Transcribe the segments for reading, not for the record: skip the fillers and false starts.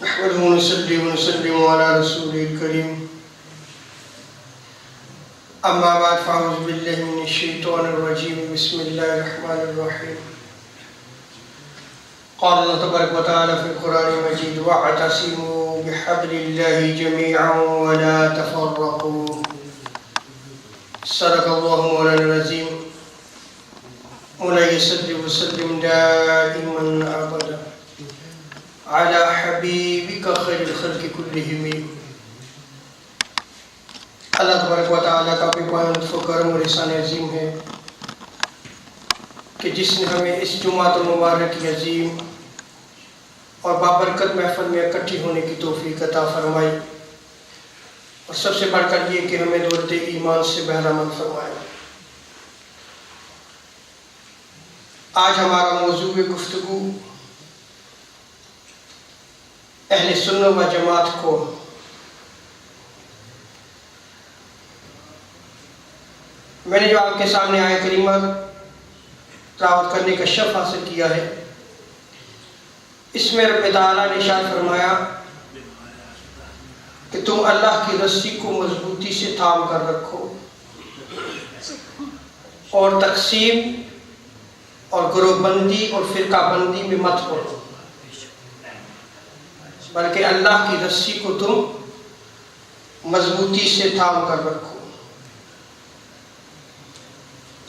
نحمده ونصلي ونسلم على رسوله الكريم أما بعد فأعوذ بالله من الشيطان الرجيم بسم الله الرحمن الرحيم قال الله تبارك وتعالى في القرآن المجيد واعتصموا بحبل الله جميعا ولا تفرقوا صدق الله مولانا العظيم مولاي صل وسلم دائما أبدا على حبیبک خیر الخلق کلہم۔ اللہ تبارک و تعالیٰ کا بے پایہ لطف و کرم اور احسان عظیم ہے کہ جس نے ہمیں اس جمعۃ المبارک کی عظیم اور بابرکت محفل میں اکٹھی ہونے کی توفیق عطا فرمائی، اور سب سے بڑھ کر یہ کہ ہمیں دولت ایمان سے بہرامند فرمایا۔ آج ہمارا موضوع گفتگو اہل سنت و جماعت کو میں نے جو آپ کے سامنے آیت کریمہ تلاوت کرنے کا شرف حاصل کیا ہے، اس میں رب تعالیٰ نے ارشاد فرمایا کہ تم اللہ کی رسی کو مضبوطی سے تھام کر رکھو اور تقسیم اور گروہ بندی اور فرقہ بندی میں مت پڑو، بلکہ اللہ کی رسی کو تم مضبوطی سے تھام کر رکھو۔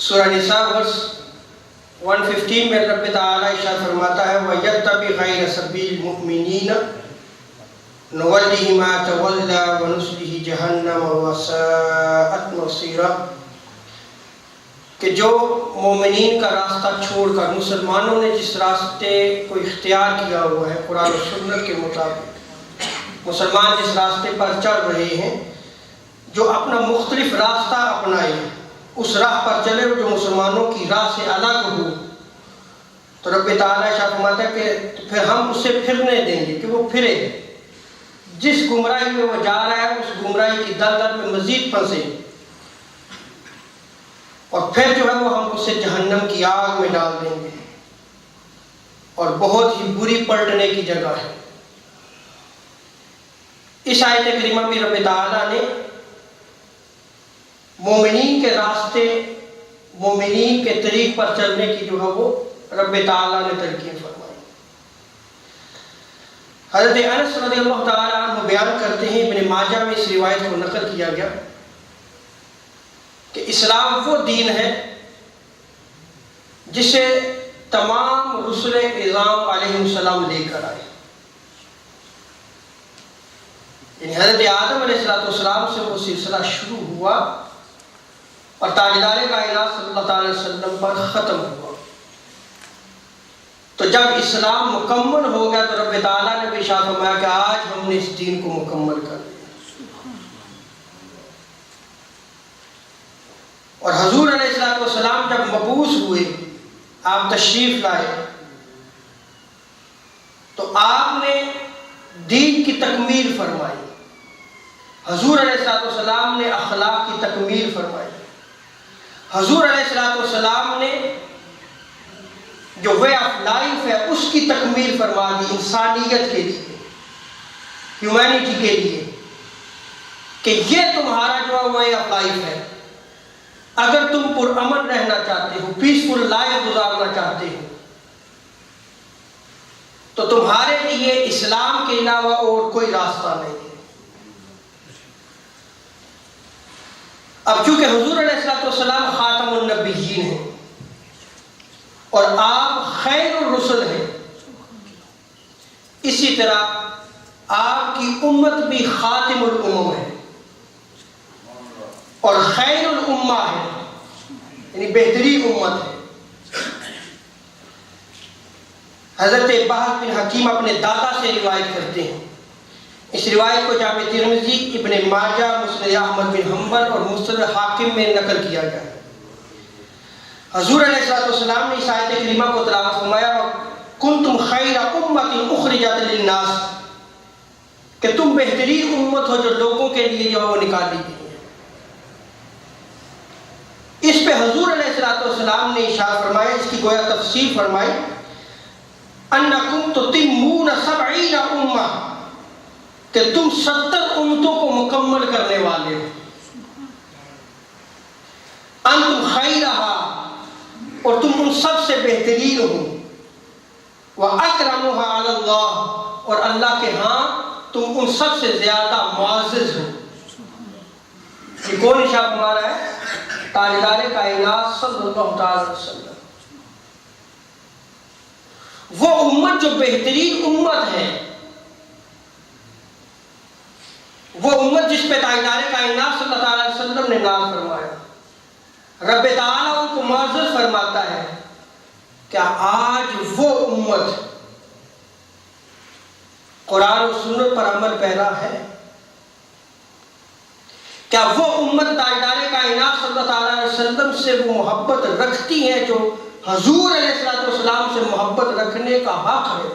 سورہ نساء ورس 115 میں رب تعالیٰ ارشاد فرماتا ہے وَيَتَّبِعْ غَيْرَ سَبِيلِ الْمُؤْمِنِينَ نُوَلِّهِ مَا تَوَلَّى وَنُصْلِهِ جَهَنَّمَ وَسَاءَتْ مَصِيرًا، کہ جو مومنین کا راستہ چھوڑ کر مسلمانوں نے جس راستے کو اختیار کیا ہوا ہے قرآن و سنت کے مطابق، مسلمان جس راستے پر چل رہے ہیں، جو اپنا مختلف راستہ اپنائے، اس راہ پر چلے جو مسلمانوں کی راہ سے الگ ہو، تو رب تعالیٰ ارشاد فرماتا ہے کہ پھر ہم اسے پھرنے دیں گے کہ وہ پھرے، جس گمراہی میں وہ جا رہا ہے اس گمراہی کی دلدل میں مزید پھنسے، اور پھر جو ہے وہ ہم اسے جہنم کی آگ میں ڈال دیں گے، اور بہت ہی بری پلٹنے کی جگہ ہے۔ اس آیت کریمہ میں رب تعالیٰ نے مومنین کے راستے، مومنین کے طریق پر چلنے کی جو ہے وہ رب تعالیٰ نے تلقین فرمائی۔ حضرت انس رضی اللہ تعالیٰ عنہ بیان کرتے ہیں، ابن ماجہ میں اس روایت کو نقل کیا گیا کہ اسلام وہ دین ہے جسے تمام رسل اعظام علیہ السلام لے کر آئے، یعنی حضرت آدم علیہ السلام سے وہ سلسلہ شروع ہوا اور تاجدار کائنات صلی اللہ علیہ وسلم پر ختم ہوا۔ تو جب اسلام مکمل ہو گیا تو رب تعالیٰ نے بھی ارشاد فرمایا کہ آج ہم نے اس دین کو مکمل کر دیا۔ اور حضور علیہ السلام جب مبعوث ہوئے، آپ تشریف لائے، تو آپ نے دین کی تکمیل فرمائی، حضور علیہ السلام نے اخلاق کی تکمیل فرمائی، حضور علیہ السلام نے جو وے آف لائف ہے اس کی تکمیل فرما دی، انسانیت کے لیے، ہیومینٹی کے لیے، کہ یہ تمہارا جو وے آف لائف ہے، اگر تم پرامن رہنا چاہتے ہو، پیسفل لائف گزارنا چاہتے ہو، تو تمہارے لیے اسلام کے علاوہ اور کوئی راستہ نہیں ہے۔ اب چونکہ حضور علیہ السلام خاتم النبیین ہیں اور آپ خیر الرسل ہیں، اسی طرح آپ کی امت بھی خاتم الامم ہے اور خیر الامہ ہے، یعنی بہترین امت ہے۔ حضرت بہز بن حکیم اپنے دادا سے روایت کرتے ہیں، اس روایت کو جامع ترمذی، ابن ماجہ، مسند احمد بن حنبل اور مستدرک حاکم میں نقل کیا گیا ہے۔ حضور علیہ السلام نے اس آیت کریمہ کو تلاوت فرمایا کنتم خیر امۃ اخرجت للناس، کہ تم بہترین امت ہو جو لوگوں کے لیے جو ہے وہ نکالی گئی ہے۔ اس پہ حضور علیہ السلام نے ارشاد فرمایا، اس کی گویا تفسیر فرمائی، انکم تتمون 70 امہ، کہ تم 70 امتوں کو مکمل کرنے والے ہو. انتم خیرہا، اور تم ان سب سے بہترین ہو. وَأَكْرَمُهَا عَلَى اللَّهِ، اور اللہ کے ہاں تم ان سب سے زیادہ معزز ہو. یہ کون ارشاد ہمارا ہے؟ تاجدار کائنات صلی اللہ تعالی وسلم. وہ امت جو بہترین امت ہے، وہ امت جس پہ تاجدار کائنات صلی اللہ علیہ وسلم نے ناز فرمایا. رب تعالیٰ ان کو معزز فرماتا ہے. کیا آج وہ امت قرآن و سنت پر عمل پیرا ہے؟ کیا وہ امت تاجدار کائنات صلی اللہ علیہ وسلم سے وہ محبت رکھتی ہے جو حضور علیہ السلام سے محبت رکھنے کا حق ہے؟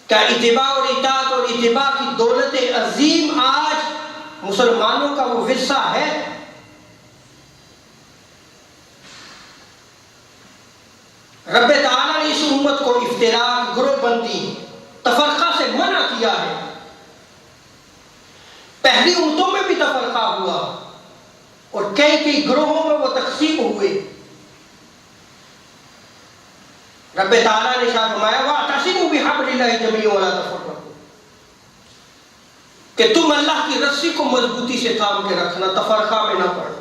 کیا اتباع اور اطاعت اور اتباع کی دولت عظیم آج مسلمانوں کا وہ حصہ ہے؟ رب تعالیٰ نے اس امت کو افتراق، گروہ بندی، تفرقہ سے منع کیا ہے. پہلی امتوں میں بھی تفرقہ ہوا اور کئی گروہوں میں وہ تقسیم ہوئے. رب تعالیٰ نے ارشاد فرمایا وَاعْتَصِمُوا بِحَبْلِ اللَّهِ جَمِيعًا وَلَا تَفَرَّقُوا، کہ تم اللہ کی رسی کو مضبوطی سے تھام کے رکھنا، تفرقہ میں نہ پڑنا.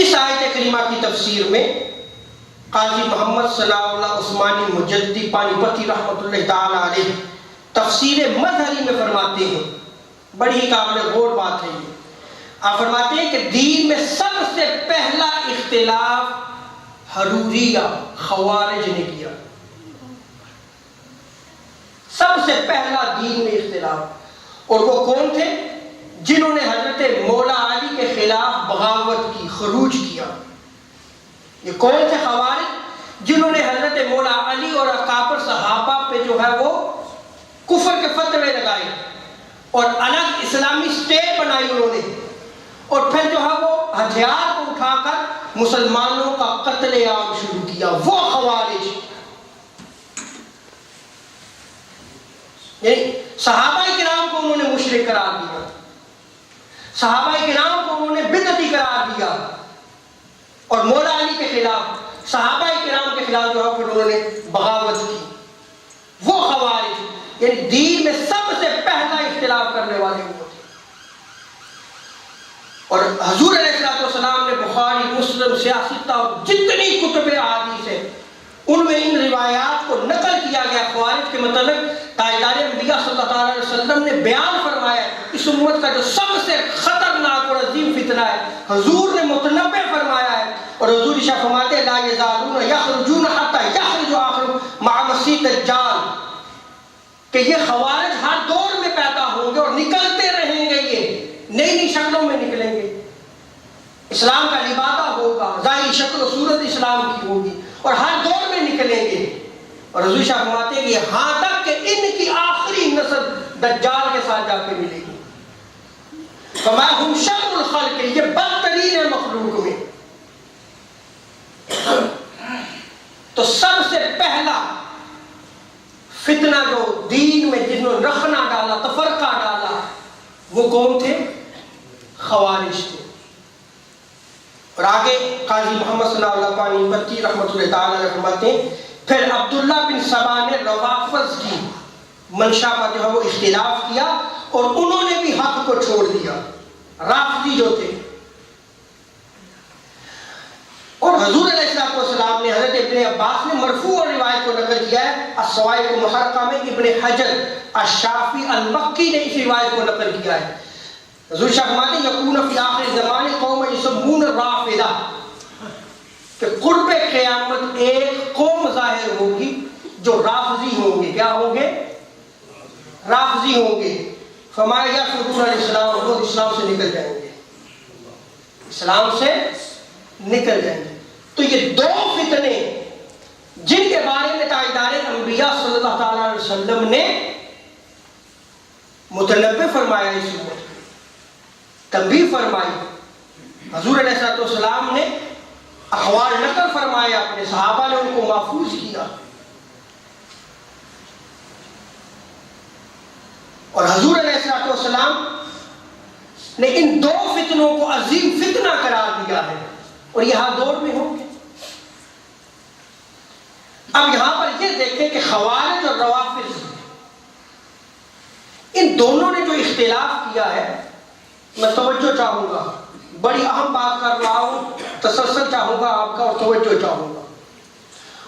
اس آیت کریمہ کی تفسیر میں قاضی محمد ثناء اللہ عثمانی مجددی پانی پتی رحمۃ اللہ تعالی علیہ تفسیر مظہری میں فرماتے ہیں، بڑی ہی قابل غور بات ہے یہ. آپ فرماتے ہیں کہ دین میں سب سے پہلا اختلاف حروریہ خوارج نے کیا. سب سے پہلا دین میں اختلاف. اور وہ کون تھے؟ جنہوں نے حضرت مولا علی کے خلاف بغاوت کی، خروج کیا. یہ کون تھے خوارج؟ جنہوں نے حضرت مولا علی اور اکابر صحابہ پہ جو ہے وہ کفر کے فتوے لگائے اور الگ اسلامی اسٹیٹ بنائی انہوں نے، اور پھر جو ہے وہ ہتھیار کو اٹھا کر مسلمانوں کا قتل عام شروع کیا. وہ خوارج، یعنی صحابہ کرام کو انہوں نے مشرک قرار دیا، صحابہ کرام کو انہوں نے بدعتی قرار دیا، اور مولا علی کے خلاف، صحابہ کرام کے خلاف جو ہے پھر انہوں نے بغاوت کی. وہ خوارج، یعنی دین میں سب سے پہلا اختلاف کرنے والے وہ تھے. اور حضور علیہ السلام نے بخاری، مسلم، سیاستہ اور جتنی کتب احادیث ہیں ان میں ان روایات کو نقل کیا گیا. خوارج کے متعلق تاجدار انبیاء صلی اللہ علیہ وسلم نے بیان فرمایا اس امت کا جو سب سے خطرناک اور عظیم فتنہ ہے. حضور نے متنبع فرمایا ہے، اور حضور ارشاد فرماتے ہیں لا یزالون یخرجون حتی یخرج آخر مع مسیح دجال، کہ یہ خوارج ہر دور میں پیدا ہوں گے اور نکلتے رہیں گے. یہ نئی شکلوں میں نکلیں گے. اسلام کا لبادہ ہوگا، ظاہری شکل و صورت اسلام کی ہوگی، اور ہر دور میں نکلیں گے. اور حضور شاہ فرماتے ہیں کہ یہاں تک کہ ان کی آخری نسل دجال کے ساتھ جا کے ملے گی. فرمایا ہم شر الخلق، یہ بدترین ہے مخلوق میں. تو سب سے پہلا فتنہ جو دین میں جنہوں نے رخنا ڈالا، تفرقہ ڈالا، وہ کون تھے؟ خوارج تھے. اور آگے قاضی محمد صلی اللہ پانی پتی رحمۃ اللہ تعالی علیہ فرماتے ہیں پھر عبداللہ بن سبا نے روافض کی منشا پر جو ہے وہ اختلاف کیا اور انہوں نے بھی حق کو چھوڑ دیا. رافضی جو تھے، اور حضور علیہ السلام نے حضرت ابن عباس نے مرفوع اور روایت کو نقل کیا ہے. الصواعق المحرقہ میں ابن حجر الشافعی المکی نے اس روایت کو نقل کیا ہے. حضور شاہ فرماتے ہیں یکون فی آخر زمان قوم یسمون الرافضہ، کہ قرب قیامت ایک قوم ظاہر ہوگی جو رافضی ہوں گے. کیا ہوں گے؟ رافضی ہوں گے. فرمایا گیا حضور علیہ السلام وہ اسلام سے نکل جائیں گے، اسلام سے نکل جائیں گے. تو یہ دو فتنے جن کے بارے میں تاجدار انبیاء صلی اللہ تعالی علیہ وسلم نے متنبع فرمایا، اس امت کو تنبیہ فرمائی. حضور علیہ السلام نے احوال نقل فرمایا، اپنے صحابہ نے ان کو محفوظ کیا. اور حضور علیہ السلام نے ان دو فتنوں کو عظیم فتنہ قرار دیا ہے، اور یہ ہر دور میں ہوں گے۔ اب یہاں پر یہ دیکھیں کہ خوارج اور روافض ان دونوں نے جو اختلاف کیا ہے، میں توجہ چاہوں گا، بڑی اہم بات کر رہا ہوں، تسلسل چاہوں گا آپ کا اور توجہ چاہوں گا۔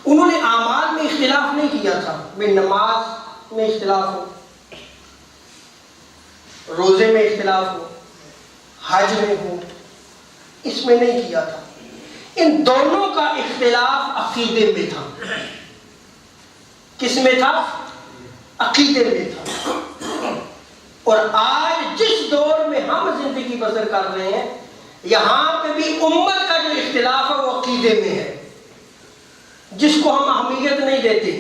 انہوں نے اعمال میں اختلاف نہیں کیا تھا، میں نماز میں اختلاف ہو، روزے میں اختلاف ہو، حج میں ہو، اس میں نہیں کیا تھا۔ ان دونوں کا اختلاف عقیدے میں تھا۔ کس میں تھا؟ عقیدے میں تھا۔ اور آج جس دور میں ہم زندگی بسر کر رہے ہیں، یہاں پہ بھی امت کا جو اختلاف ہے وہ عقیدے میں ہے، جس کو ہم اہمیت نہیں دیتے۔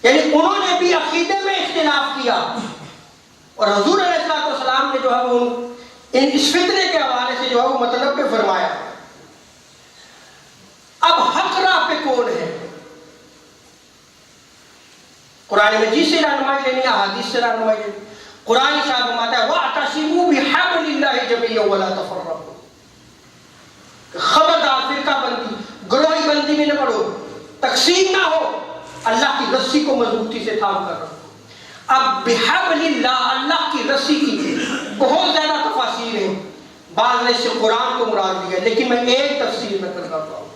یعنی انہوں نے بھی عقیدے میں اختلاف کیا، اور حضور علیہ السلام نے جو ہے وہ اس فتنے کے حوالے سے جو ہے وہ مطلب پہ فرمایا۔ اب حق راہ پہ کون ہے؟ قرآن مجید سے رہنمائی لینی ہے، حدیث سے رہنمائی لینی۔ قرآن صاحب فرماتا ہے وَاعْتَصِمُوا بِحَبْلِ اللَّهِ جَمِيعًا وَلَا تَفَرَّقُوا، خبردار فرقہ بندی، گروہی بندی میں نہ پڑو، تقسیم نہ ہو، اللہ کی رسی کو مضبوطی سے تھام کر رکھو۔ اب بحبل اللہ، اللہ کی رسی کی بہت زیادہ تفاسیر ہیں، بعض نے سے قرآن کو مراد لیا، لیکن میں ایک تفسیر نقل کرتا ہوں،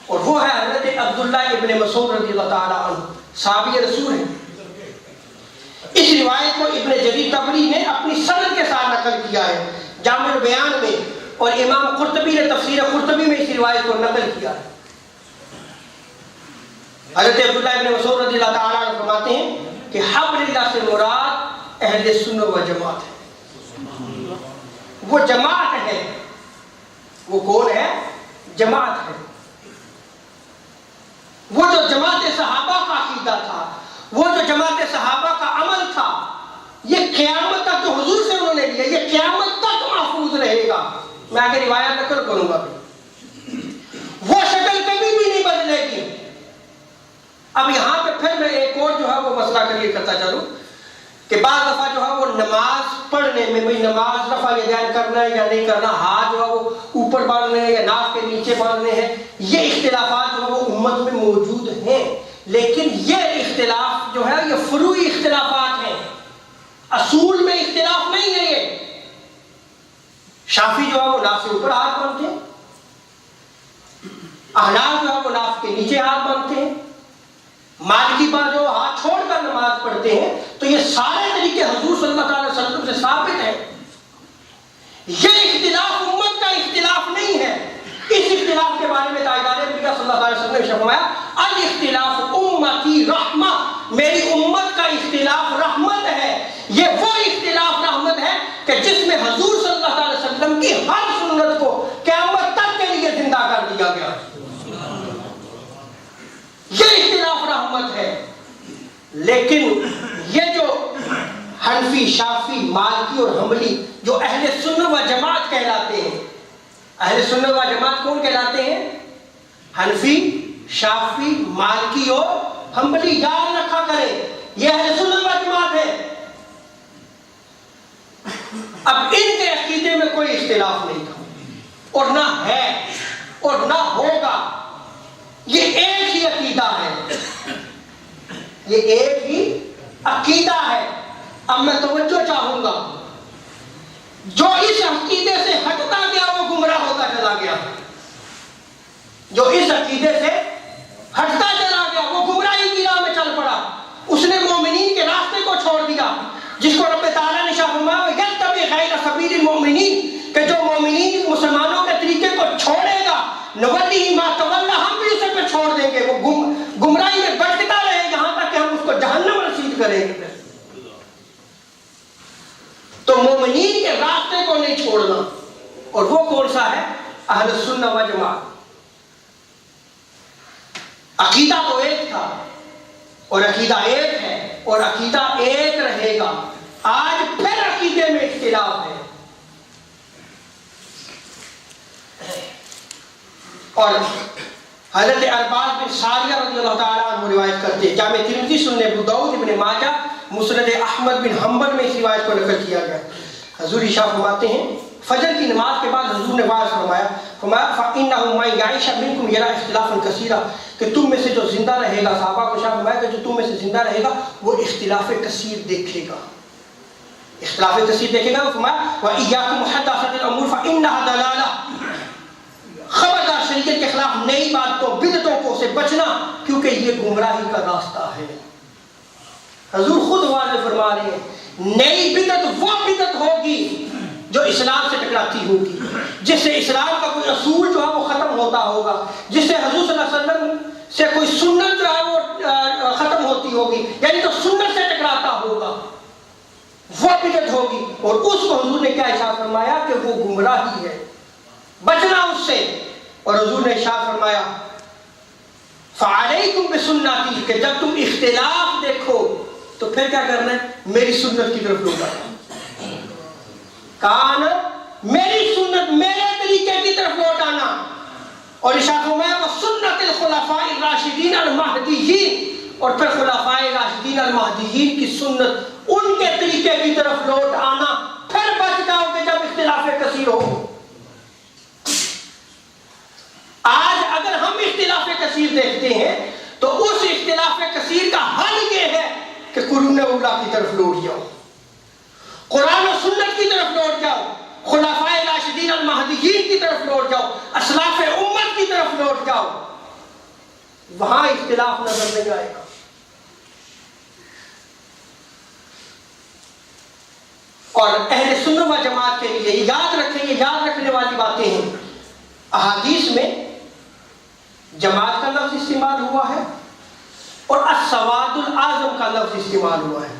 اور وہ ہے حضرت عبداللہ ابن مسعود رضی اللہ تعالیٰ عنہ، صحابی رسول ہیں۔ اس روایت کو ابن جریر طبری نے اپنی سند کے ساتھ نقل کیا ہے جامع البیان میں، اور امام قرطبی نے تفسیر قرطبی میں اس روایت کو نقل کیا ہے۔ حضرت عبداللہ ابن مسعود رضی اللہ تعالیٰ عنہ فرماتے ہیں کہ حبل اللہ سے مراد اہل سنت و جماعت ہے۔ وہ جماعت ہے، وہ کون ہے؟ جماعت ہے۔ وہ جو جماعت صحابہ کا عقیدہ تھا، وہ جو جماعت صحابہ کا عمل تھا، یہ قیامت تک جو حضور سے انہوں نے لیا، یہ قیامت تک محفوظ رہے گا۔ میں آگے روایت نقل کروں گا، وہ شکل کبھی بھی نہیں بدلے گی۔ اب یہاں پہ پھر میں ایک اور جو ہے وہ مسئلہ کلیئر کرتا چلوں کہ بعض دفعہ جو ہے وہ نماز پڑھنے میں، بھئی نماز رفع یدین کرنا ہے یا نہیں کرنا، ہاتھ جو ہے وہ اوپر باندھنے ہیں یا ناف کے نیچے باندھنے ہیں، یہ اختلافات جو ہے وہ امت میں موجود ہیں، لیکن یہ اختلاف جو ہے یہ فروعی اختلافات ہیں، اصول میں اختلاف نہیں ہے۔ یہ شافعی جو ہے وہ ناف سے اوپر ہاتھ باندھتے ہیں، احناف جو ہے وہ ناف کے نیچے ہاتھ باندھتے ہیں، مالکی بات جو ہاتھ چھوڑ کر نماز پڑھتے ہیں۔ تو یہ سارے طریقے حضور صلی اللہ علیہ وسلم سے ثابت ہیں۔ یہ اختلاف امت کا اختلاف نہیں ہے۔ اس اختلاف کے بارے میں تاجدار انبیاء صلی اللہ علیہ وسلم نے فرمایا الاختلاف امتی رحمہ، میری امت کا اختلاف رحمت ہے۔ یہ وہ اختلاف رحمت ہے کہ جس میں حضور صلی اللہ علیہ وسلم کی ہر سنت کو قیامت تک کے لیے زندہ کر دیا گیا۔ یہ اختلاف رحمت ہے۔ لیکن یہ جو حنفی، شافعی، مالکی اور حنبلی جو اہل سنت و جماعت کہلاتے ہیں، اہل سنت و جماعت کون کہلاتے ہیں؟ حنفی، شافعی، مالکی اور حنبلی، یاد رکھا کریں یہ اہل سنت و جماعت ہے۔ اب ان کے عقیدے میں کوئی اختلاف نہیں تھا، اور نہ ہے اور نہ ہوگا۔ یہ ایک ہی عقیدہ ہے، یہ ایک ہی عقیدہ ہے۔ اب میں توجہ چاہوں گا، جو اس عقیدے سے ہٹتا گیا وہ گمراہ ہوتا چلا گیا، جو اس عقیدے سے ہٹتا چلا گیا وہ گمراہی کی راہ میں چل پڑا، اس نے مومنین کے راستے کو چھوڑ دیا، جس کو رب تعالیٰ نے شاہ فرمایا یتبع غیر سبیل المؤمنین، کہ جو مومنین مسلمانوں کے طریقے کو چھوڑے گا نولیہ ما تولی، ہم بھی اسے پہ چھوڑ دیں گے، وہ گمراہی میں بھٹکتا رہے گا یہاں تک کہ ہم اس کو جہنم رسید کریں گے۔ تو مومنین کے راستے کو نہیں چھوڑنا، اور وہ کون سا ہے؟ اہل سنت و جماعت۔ عقیدہ تو ایک تھا، اور عقیدہ ایک ہے، اور عقیدہ ایک رہے گا۔ آج پھر عقیدے میں اختلاف ہے، اور حضرت ارباز بن ساریہ رضی اللہ تعالیٰ عنہ روایت کرتے ہیں، جامع ترمذی، سنن ابو داؤد، ابن ماجہ، مسند احمد بن حنبل میں اس روایت کو نقل کیا گیا۔ حضور ارشاد فرماتے ہیں فجر کی نماز کے بعد حضور نے واضح فرمایا فَإِنَّهُ مَن يَعِشَ مِنكُمْ يَرَى اخْتِلَافًا كَثِيرًا، کہ تم میں سے جو زندہ رہے گا، صحابہ کو ارشاد فرمایا کہ جو تم میں سے زندہ رہے گا وہ اختلاف کثیر دیکھے گا، اختلاف کثیر دیکھے گا۔ فرمایا وَإِيَّاكُمْ مُحَدَّثَاتِ الْأُمُورِ فَإِنَّهَا ضَلَالَةٌ، خبردار شریعت کے خلاف نئی باتوں بدعتوں کو سے بچنا، کیونکہ یہ گمراہی کا راستہ ہے۔ حضور خود واضح فرما رہے ہیں نئی بدعت وہ بدعت ہوگی جو اسلام سے ٹکراتی ہوگی، جس سے اسلام کا کوئی اصول جو ہے وہ ختم ہوتا ہوگا، جس سے حضور صلی اللہ علیہ وسلم سے کوئی سنت جو ہے وہ ختم ہوتی ہوگی، یعنی تو سنت سے ٹکراتا ہوگا، وہ بدعت ہوگی۔ اور اس کو حضور نے کیا ارشاد فرمایا کہ وہ گمراہی ہے، بچنا اس سے۔ اور حضور نے ارشاد فرمایا فَعَلَيْكُمْ بِسُنَّتِي، کہ جب تم اختلاف دیکھو تو پھر کیا کرنا ہے؟ میری سنت کی طرف لوٹانا، کان میری سنت، میرے طریقے کی طرف لوٹانا۔ اور ارشاد فرمایا وَسُنَّتِ الْخُلَفَاءِ الرَّاشِدِينَ الْمَهْدِيِّينَ، اور پھر خلفاء راشدین المہدیین کی سنت، ان کے طریقے کی طرف لوٹ آنا، پھر بچ جاؤ گے جب اختلاف کثیر ہو۔ آج اگر ہم اختلاف کثیر دیکھتے ہیں تو اس اختلاف کثیر کا حل یہ ہے کہ قرون اولیٰ کی طرف لوٹ جاؤ، قرآن و سنت کی طرف لوٹ جاؤ، خلفاء راشدین المہدیین کی طرف لوٹ جاؤ، اسلاف امت کی طرف لوٹ جاؤ، وہاں اختلاف نظر نہیں آئے گا۔ اور اہل سنت و جماعت کے لیے یاد رکھیں، یہ یاد رکھنے والی باتیں ہیں، احادیث میں جماعت کا لفظ استعمال ہوا ہے اور السواد الاعظم کا لفظ استعمال ہوا ہے،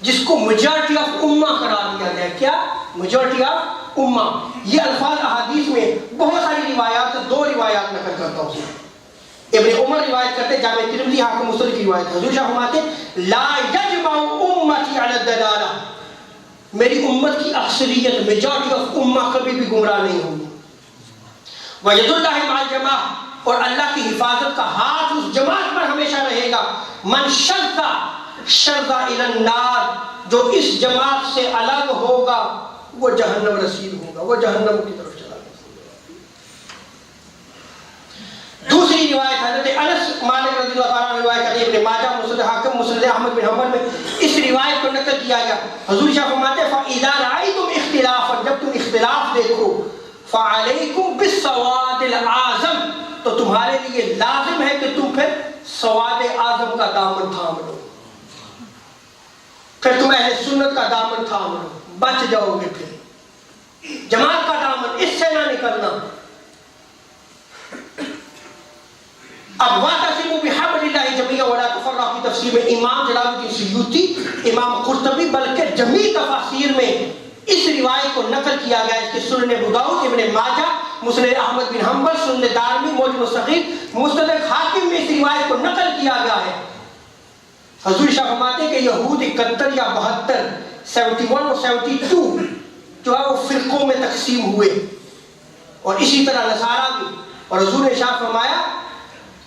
جس کو میجورٹی آف امہ قرار دیا گیا۔ کیا؟ میجورٹی آف امہ۔ یہ الفاظ احادیث میں بہت ساری روایات، دو روایات نقل کرتا ہوں۔ ابن عمر روایت کرتے، جامع ترمذی حاکم مسلم کی روایت، حضور شاہ فرماتے لا یجمع امتی علی الضلالہ، میری امت کی اکثریت، میجورٹی آف امہ کبھی بھی گمراہ نہیں ہوگی۔ وَيَدُ اللَّهِ مَعَ الْجَمَاعَةِ، اور اللہ کی حفاظت کا ہاتھ اس جماعت پر ہمیشہ رہے گا۔ من شذ شذ الی النار، جو اس جماعت سے الگ ہوگا وہ جہنم رسید ہوگا، وہ جہنم کی طرف چلا گیا۔ دوسری روایت حضرت انس مالک رضی اللہ تعالیٰ عنہ روایت کرتے ہیں، ابن ماجہ، مسند حاکم، مسند احمد بن حنبل میں اس روایت کو نقل کیا گیا۔ حضور شاہ فرماتے ہیں فَإِذَا رَأَيْتُمْ اخْتِلَافًا، جب تم اختلاف دیکھو، فَعَلَيْكُمْ بِالسَّوَادِ الْأَعْظَمِ، تو تمہارے لیے لازم ہے کہ تم پھر سواد اعظم کا دامن تھام لو، پھر تم اہل سنت کا دامن تھام لو، بچ جاؤ گے۔ پھر جماعت کا دامن، اس سے نہ نکلنا۔ اب وَاعْتَصِمُوا بِحَبْلِ اللَّهِ جَمِيعًا وَلَا تَفَرَّقُوا کی تفسیر میں امام جلال الدین سیوطی، امام قرطبی، بلکہ جمیع تفاسیر میں اس روایت کو نقل کیا گیا ہے۔ اس کے سنن ابو داؤد، ابن ماجہ، مسند احمد بن حنبل، سنن دارمی، معجم الصغیر، مستدرک حاکم میں اس روایت کو نقل کیا گیا ہے۔ حضور شاہ فرماتے ہیں کہ یہود 71 یا 72 71 اور 72 جو ہے وہ فرقوں میں تقسیم ہوئے، اور اسی طرح نصارہ بھی۔ اور حضور نے شاہ فرمایا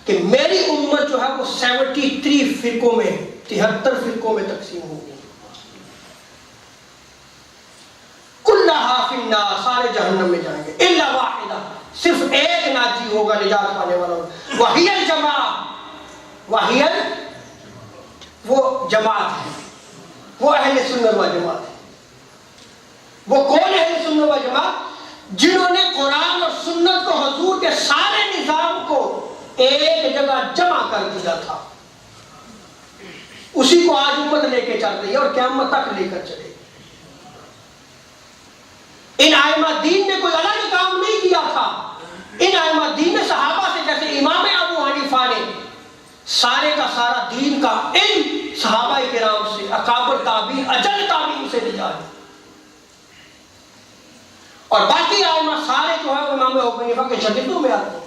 کہ میری امت جو ہے وہ 73 فرقوں میں، 73 فرقوں میں تقسیم ہوگی۔ کلھا فی النار، سارے جہنم میں جائیں گے، الا واحدہ، صرف ایک ناجی ہوگا، نجات پانے والا ہوگا۔ وہی الجماعہ، وہی وہ جماعت ہے، وہ اہل سنت و جماعت ہے۔ وہ کون اہل سنت و جماعت؟ جنہوں نے قرآن اور سنت کو، حضور کے سارے نظام کو ایک جگہ جمع کر دیا تھا، اسی کو آج امت لے کے چل رہی ہے اور قیامت تک لے کر چلے گی۔ ان ائمہ دین نے کوئی الگ کام نہیں کیا تھا، ان ائمہ دین نے صحابہ سے، جیسے امام ابو حنیفہ نے سارے کا سارا دین کا علم صحابہ کرام سے، اکابر تابعین، اجل تابعین سے لیا ہے، اور باقی ائمہ سارے جو ہے وہ امام ابو حنیفہ کے شاگردوں میں آتے ہیں،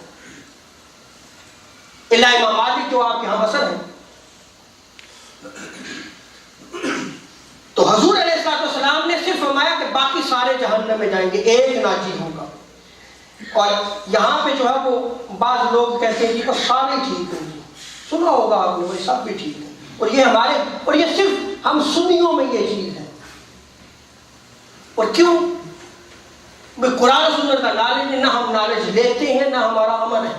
الا امام مالک جو آپ کے ہاں اثر ہے۔ تو حضور علیہ السلام نے صرف فرمایا کہ باقی سارے جہنم میں جائیں گے، ایک ناجی ہوگا۔ اور یہاں پہ جو ہے وہ بعض لوگ کہتے ہیں کہ سارے ٹھیک ہیں جی، سنا ہوگا آپ نے، وہ سب بھی ٹھیک ہے، اور یہ ہمارے، اور یہ صرف ہم سنیوں میں یہ چیز ہے. اور کیوں؟ قرآن و سنت کا نالج، نہ ہم نالج لیتے ہیں، نہ ہمارا عمل ہے،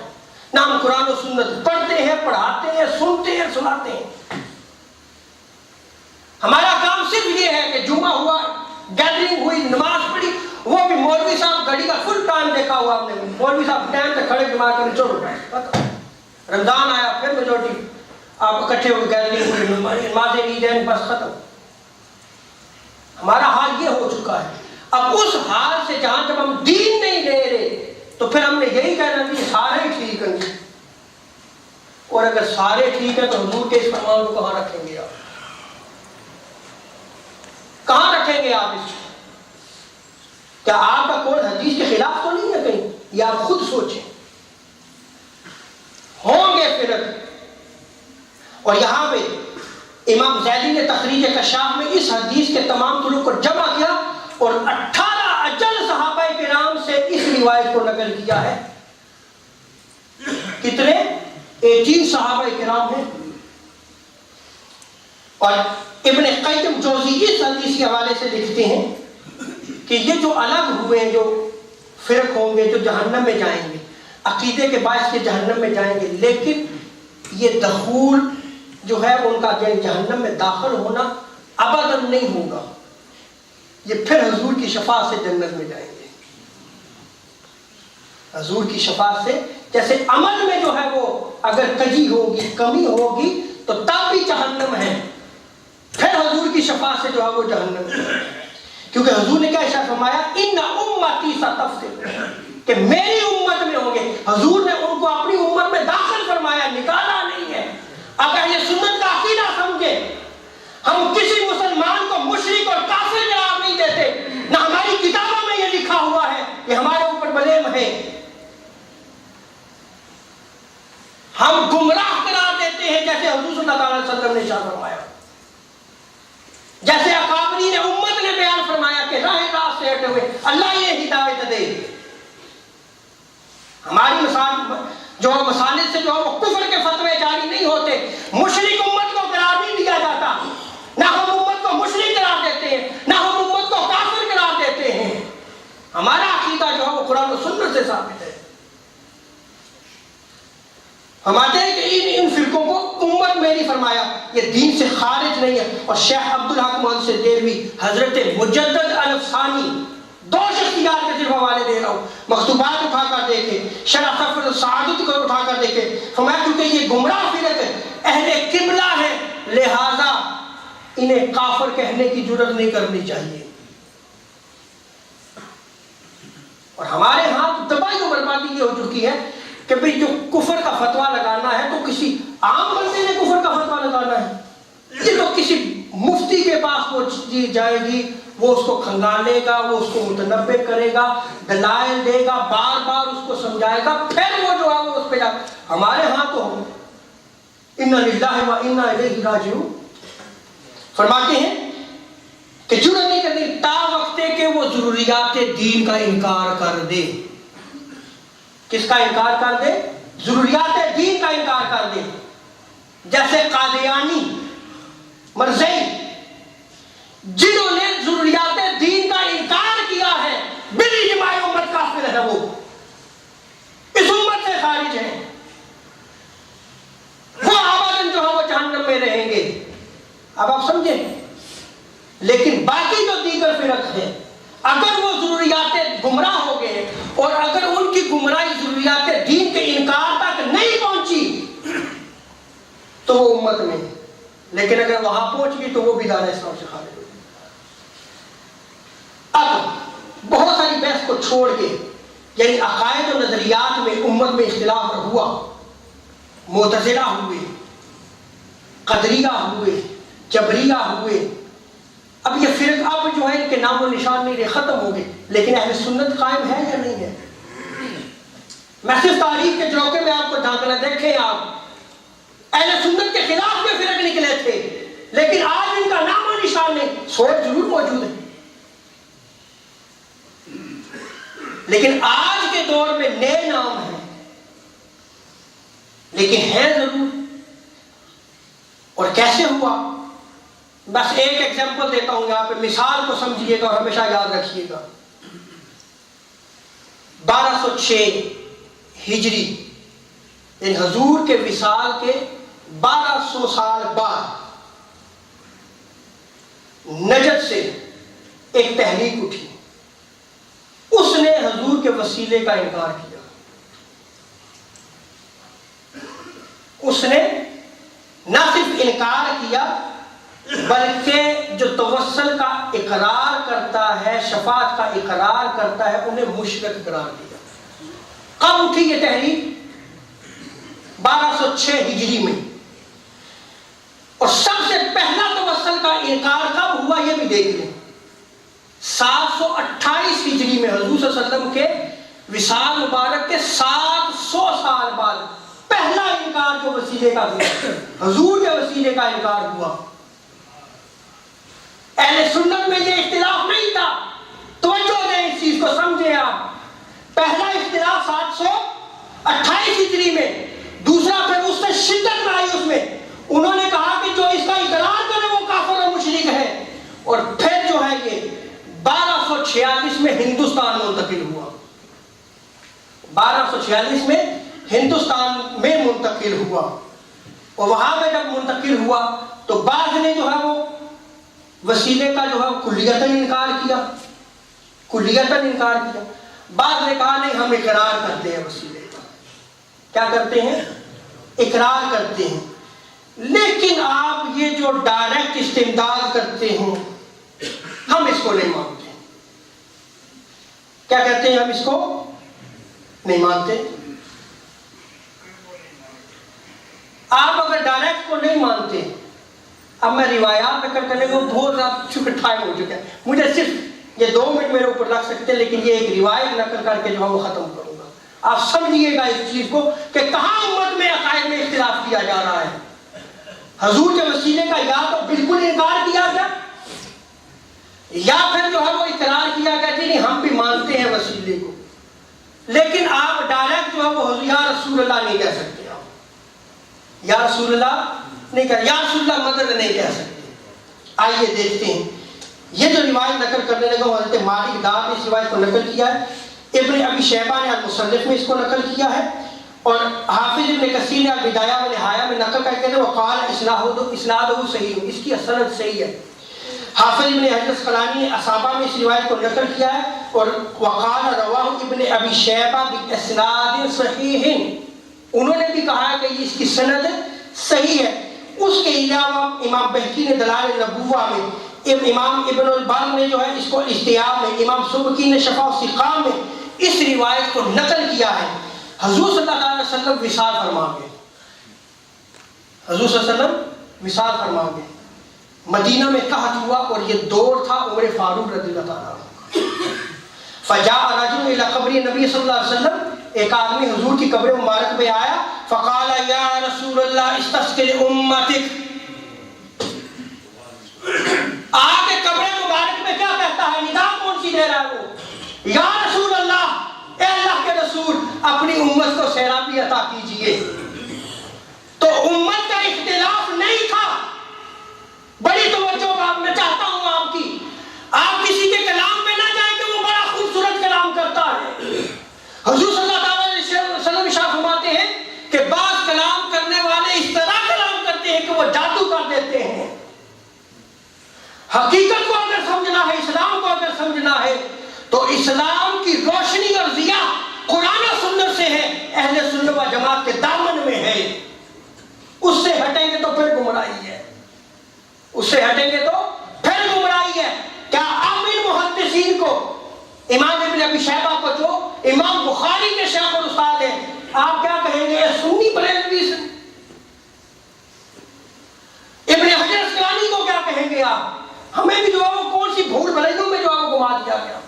نہ ہم قرآن و سنت پڑھتے ہیں، پڑھاتے ہیں، سنتے ہیں، سناتے ہیں. ہمارا کام صرف یہ ہے کہ جمعہ ہوا، گیدرنگ ہوئی، نماز پڑھی، وہ بھی مولوی صاحب گھڑی کا فل ٹائم دیکھا ہوا آپ نے، مولوی صاحب ٹائم سے کھڑے جمع کرنے چھوڑو، رمضان آیا پھر میجورٹی آپ اکٹھے ہوئے، گیدرنگ ہوئی، نماز عید ہے، بس ختم. ہمارا حال یہ ہو چکا ہے. اب اس حال سے جہاں جب ہم دین نہیں لے رہے تو پھر ہم نے یہی کہنا کہ سارے ٹھیک ہیں. اور اگر سارے ٹھیک ہیں تو حضور کے اس فرمان کو کہاں رکھیں گے آپ؟ کہاں رکھیں گے آپ اس کو؟ کیا آپ کا قول حدیث کے خلاف تو نہیں ہے کہیں؟ یہ آپ خود سوچیں. ہوں گے فرق. اور یہاں پہ امام زیدی نے تخریج کشاف میں اس حدیث کے تمام طرق کو جمع کیا اور 18 اجل صحابہ کرام سے اس روایت کو نقل کیا ہے. کتنے؟ 18 صحابہ کرام ہیں. اور ابن قیم جوزی اس حدیث کے حوالے سے لکھتے ہیں کہ یہ جو الگ ہوئے ہیں، جو فرق ہوں گے، جو جہنم میں جائیں گے، عقیدے کے باعث کے جہنم میں جائیں گے، لیکن یہ دخول جو ہے ان کا جہنم میں داخل ہونا ابداً نہیں ہوگا. یہ پھر حضور کی شفاعت سے جنت میں جائیں گے. حضور کی شفاعت سے، جیسے عمل میں جو ہے وہ اگر کجی ہوگی، کمی ہوگی تو تب بھی جہنم ہے، پھر حضور کی شفاعت سے جو ہے وہ جہنم میں. کیونکہ حضور نے کیا ارشاد فرمایا؟ ان امتی ستفترق، کہ میری امت میں ہوں گے. حضور نے ان کو اپنی امت میں داخل فرمایا، نکالا نہیں ہے. اگر یہ سنت کا عقیدہ سمجھے، ہم کسی مسلمان کو مشرک اور کافر قرار نہیں دیتے، نہ ہماری کتابوں میں یہ لکھا ہوا ہے کہ ہمارے اوپر بلیم ہے. ہم گمراہ قرار دیتے ہیں جیسے حضور صلی اللہ علیہ وسلم نے ارشاد فرمایا، جیسے اکابرین امت نے بیان فرمایا کہ راہ راست سے ہٹے ہوئے اللہ یہ ہدایت دے. ہماری جو مساجد سے جو ہے وہ کفر کے فتوے جاری نہیں ہوتے. مشرک امت کو قرار نہیں دیا جاتا، نہ ہم امت کو مشرک قرار دیتے ہیں، نہ ہم امت کو کافر قرار دیتے ہیں. ہمارا عقیدہ جو ہے وہ قرآن و سنت سے ثابت ہے. فرماتے ہیں کہ ان فرقوں کو امت میری فرمایا، یہ دین سے خارج نہیں ہے. اور شیخ عبدالحق محمد سے دہلوی، حضرت مجدد الافسانی، دو شخصیات کے صرف حوالے دے رہا ہوں، مکتوبات اٹھا کر دیکھیں، شرح سفر السعادت کو اٹھا کر دیکھیں. فرمایا کیونکہ یہ گمراہ فرق اہل قبلہ ہے، لہذا انہیں کافر کہنے کی جرات نہیں کرنی چاہیے. اور ہمارے ہاں تباہی و بربادی یہ ہو چکی ہے کہ بھئی جو کفر کا فتویٰ لگانا ہے تو کسی عام بندے نے کفر کا فتویٰ لگانا ہے. یہ تو کسی مفتی کے پاس وہ چیز جائے گی، وہ اس کو کھنگالے گا، وہ اس کو متنبع کرے گا، دلائل دے گا، بار بار اس کو سمجھائے گا، پھر وہ جو ہے وہ اس پہ جا. ہمارے ہاں تو انا للہ و انا الیہ راجعون. فرماتے ہیں کہ جرات نہیں کرنی تا وقت کہ وہ ضروریات دین کا انکار کر دے. کس کا انکار کر دے؟ ضروریات دین کا انکار کر دے. جیسے قادیانی، مرزئی، جنہوں نے ضروریات دین کا انکار کیا ہے، بالاجماع امت کافر ہے، وہ اس امت سے خارج ہیں، وہ آبادن جو ہے وہ جہنم میں رہیں گے. اب آپ سمجھیں. لیکن باقی جو دیگر فرق ہیں، اگر وہ ضروریات گمراہ ہو گئے اور اگر ان کی گمراہی ضروریات دین کے انکار تک نہیں پہنچی تو وہ امت میں، لیکن اگر وہاں پہنچ گئی تو وہ بھی دار اسلام سے خارج ہوگی. اب بہت ساری بحث کو چھوڑ کے، یعنی عقائد و نظریات میں امت میں اختلاف ہوا، معتزلہ ہوئے، قدریہ ہوئے، جبریہ ہوئے. اب یہ فرق اب جو ہے ان کے نام و نشان نہیں رہے، ختم ہو گئے. لیکن اہل سنت قائم ہے یا نہیں ہے؟ میں صرف تاریخ کے جوکے میں آپ کو جھانکنا، دیکھیں آپ اہل سنت کے خلاف کے فرق نکلے تھے، لیکن آج ان کا نام و نشان نہیں. سوچ ضرور موجود ہے. لیکن آج کے دور میں نئے نام ہیں، لیکن ہیں ضرور۔ اور کیسے ہوا؟ بس ایک ایگزامپل دیتا ہوں یہاں پہ، مثال کو سمجھیے گا اور ہمیشہ یاد رکھیے گا۔ 1206 ہجری، یعنی حضور کے وصال کے 1200 سال بعد نجد سے ایک تحریک اٹھی، اس نے حضور کے وسیلے کا انکار کیا۔ اس نے نہ صرف انکار کیا بلکہ جو توسل کا اقرار کرتا ہے، شفاعت کا اقرار کرتا ہے، انہیں مشرک قرار دیا۔ کب اٹھی یہ تحریک؟ 1206 ہجری میں۔ اور سب سے پہلا توسل کا انکار کب ہوا یہ بھی دیکھ لیں۔ 728 ہجری میں، حضور صلی اللہ علیہ وسلم کے وصال مبارک کے 700 سال بعد پہلا انکار جو وسیلے کا ہوا، حضور کے وسیلے کا انکار ہوا۔ اہل سنت میں یہ اختلاف نہیں تھا، توجہ دیں اس چیز کو، سمجھیں آپ۔ پہلا اختلاف 728 ہجری میں، دوسرا پھر اس سے شدت میں آئی، اس میں انہوں نے کہا کہ جو اس کا اقرار کرے وہ کافر و مشرک ہے۔ اور پھر جو ہے یہ 1246 میں ہندوستان منتقل ہوا، 1246 میں ہندوستان میں منتقل ہوا۔ اور وہاں میں جب منتقل ہوا تو بعض نے جو ہے وہ وسیلے کا جو ہے کلیتاً انکار کیا، کلیتاً انکار کیا۔ بعض نے کہا نہیں، ہم اقرار کرتے ہیں وسیلے کا۔ کیا کرتے ہیں؟ اقرار کرتے ہیں۔ لیکن آپ یہ جو ڈائریکٹ استمداد کرتے ہیں ہم اس کو نہیں مانتے۔ کیا کہتے ہیں؟ ہم اس کو نہیں مانتے۔ آپ اگر ڈائریکٹ کو نہیں مانتے، اب میں روایات میں کرنے کو بہت زیادہ چونکہ ٹائم ہو چکا ہے، مجھے صرف یہ 2 منٹ میرے اوپر لگ سکتے ہیں، لیکن یہ ایک روایت نقل کر کے جو ہے وہ ختم کروں گا۔ آپ سمجھیے گا اس چیز کو کہ کہاں امت میں عقائد میں اختلاف کیا جا رہا ہے۔ حضور کے وسیلے کا یا تو بالکل انکار کیا گیا، یا پھر جو ہے وہ اقرار کیا گیا کہ نہیں ہم بھی مانتے ہیں وسیلے کو، لیکن آپ ڈائریکٹ جو ہے وہ یا رسول اللہ نہیں کہہ سکتے، آپ یا رسول اللہ نہیں کہہ، یا رسول اللہ مدد نہیں کہہ سکتے۔ آئیے دیکھتے ہیں یہ جو روایت نقل کرنے لگا، حضرت مالک دار نے اس روایت کو نقل کیا ہے، ابن ابی شیبہ نے المصنف میں اس کو نقل کیا ہے، اور حافظ ابن کثیر نے البدایہ و نہایہ میں نقل کر کے وقال اسنادہ صحیح، اس کی سند صحیح ہے۔ حافظ ابن حجر اسقلانی نے اصابہ میں اس روایت کو نقل کیا ہے، اور وقال رواہ ابن ابی شیبہ باسناد صحیح، انہوں نے بھی کہا ہے کہ اس کی سند صحیح ہے۔ اس کے علاوہ امام بہقی نے دلائل نبوہ میں، امام ابن البر نے جو ہے اس کو اشتیاق میں، امام سبکی نے شفا و سقام میں اس روایت کو نقل کیا ہے۔ حضور صلی اللہ علیہ وسلم وصال فرما گئے، حضور صلی اللہ علیہ وسلم وصال فرما گئے، مدینہ میں قحط ہوا، اور یہ دور تھا عمر فاروق رضی اللہ تعالیٰ عنہ۔ فجاء رجل الی قبر نبی صلی اللہ علیہ وسلم، ایک آدمی حضور کی قبر مبارک میں آیا، فقال یا رسول اللہ استسقِ لامتک، آگے قبر مبارک میں کیا کہتا ہے، ندا کون سی دے رہا ہے وہ، یا رسول اللہ، اے اللہ کے رسول اپنی امت کو سیرابی عطا کیجئے۔ تو امت کا اختلاف نہیں تھا، بڑی توجہ میں چاہتا ہوں آپ کی، آپ کسی کے کلام پہ نہ جائیں کہ وہ بڑا خوبصورت کلام کرتا ہے۔ حضور صلی اللہ علیہ وسلم ارشاد فرماتے ہیں کہ بعض کلام کرنے والے اس طرح کلام کرتے ہیں کہ وہ جادو کر دیتے ہیں۔ حقیقت کو اگر سمجھنا ہے، اسلام کو اگر سمجھنا ہے تو اسلام کی روشنی اور ضیاء قرآن و سنت سے ہے، اہل سنت و جماعت کے دامن میں ہے۔ اس سے ہٹیں گے تو پھر گمراہی ہے، اس سے ہٹیں گے تو پھر گمراہی ہے۔ کیا آپ ان محدثین کو، امام ابن ابی شیبہ کو جو امام بخاری کے شیخ اور استاد ہیں، آپ کیا کہیں گے؟ سنی بریلوی سے۔ ابن حجر اسقلانی کو کیا کہیں گے آپ؟ ہمیں بھی جو ہے وہ کون سی بھول بھلائیوں میں جو ہے وہ گما دیا گیا۔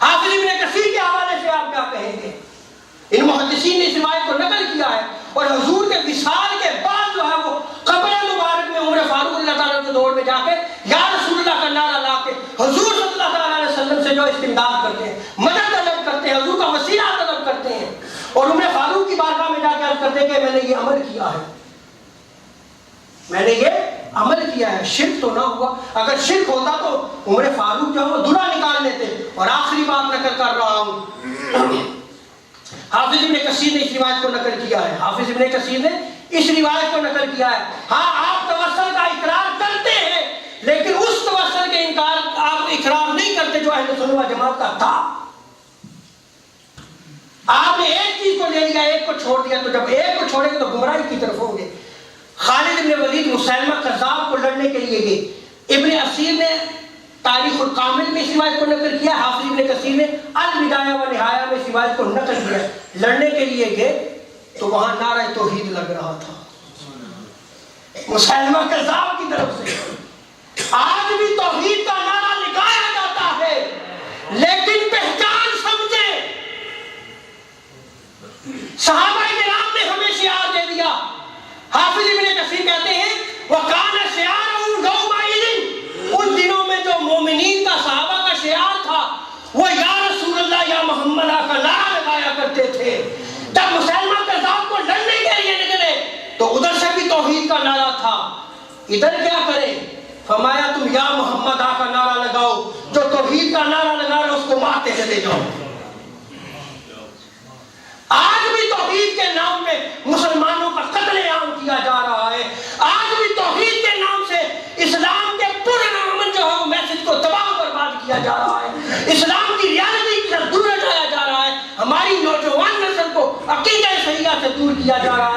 حافظ ابن کثیر کے حوالے سے آپ کیا کہیں گے؟ ان محدثین نے اس روایت کو نقل کیا ہے، اور حضور کے وصال کے بعد جو ہے وہ قبر مبارک میں عمر فاروق اللہ تعالیٰ کے دور میں جا کے یا رسول اللہ کا نعرہ لا کے حضور صلی اللہ علیہ وسلم سے جو استمداد کرتے ہیں، مدد طلب کرتے اور عمر فاروق کی بارگاہ میں جا کے عرض کرتے کہ میں نے یہ عمل کیا ہے، میں نے یہ عمل کیا ہے، شرک تو نہ ہوا؟ اگر شرک ہوتا تو عمر فاروق جو ہے وہ دھڑا نکال لیتے۔ اور آخری بات نقل کر رہا ہوں، حافظ ابن کثیر نے اس روایت کو نقل کیا ہے، حافظ ابن کثیر نے اس روایت کو نقل کیا ہے۔ ہاں آپ توسل کا اقرار کرتے ہیں، لیکن اس توسل کے انکار آپ اقرار نہیں کرتے جو اہل سنت و جماعت کا تھا۔ آپ نے ایک چیز کو لے لیا، ایک کو چھوڑ دیا، تو جب ایک کو چھوڑیں گے تو گمراہی کی طرف ہوں گے۔ خالد بن ولید مسیلمہ کذاب کو لڑنے کے لیے گئے۔ ابن اسیر نے تاریخ الکامل میں اس روایت کو نقل کیا، حافظ ابن کثیر نے البدایہ و نہایہ میں اس روایت کو نقل کیا۔ لڑنے کے لیے گئے تو وہاں نعرہ توحید لگ رہا تھا مسیلمہ کذاب کی طرف سے۔ آج بھی توحید کا نعرہ لگایا جاتا ہے، لیکن پہچان سمجھے، صحابہ کرام نے ہمیں شعار دے دیا۔ حافظ ابن کثیر کہتے ہیں وَكَانَ شِعَارُهُ يَوْمَئِذٍ، ان دنوں میں جو مومنین کا صحابہ کا شعار تھا وہ یا رسول اللہ یا محمد کا نعرہ لگایا کرتے تھے۔ جب مسلمہ کذاب کو لڑنے کے لیے نکلے تو ادھر سے بھی توحید کا نعرہ تھا، ادھر کیا کریں؟ فرمایا تم یا محمد کا نعرہ لگاؤ، جو توحید کا نعرہ لگا رہے اس کو مارتے چلے جاؤ۔ آج بھی توحید کے نام پہ مسلمانوں کا قتل عام کیا جا رہا ہے، آج بھی توحید کے نام سے اسلام کے پورے امن جو ہے وہ میسج کو تباہ و برباد کیا جا رہا ہے، اسلام کی ریالٹی سے دور ہٹایا جا رہا ہے، ہماری نوجوان نسل کو عقیدہ صحیحہ سے دور کیا جا رہا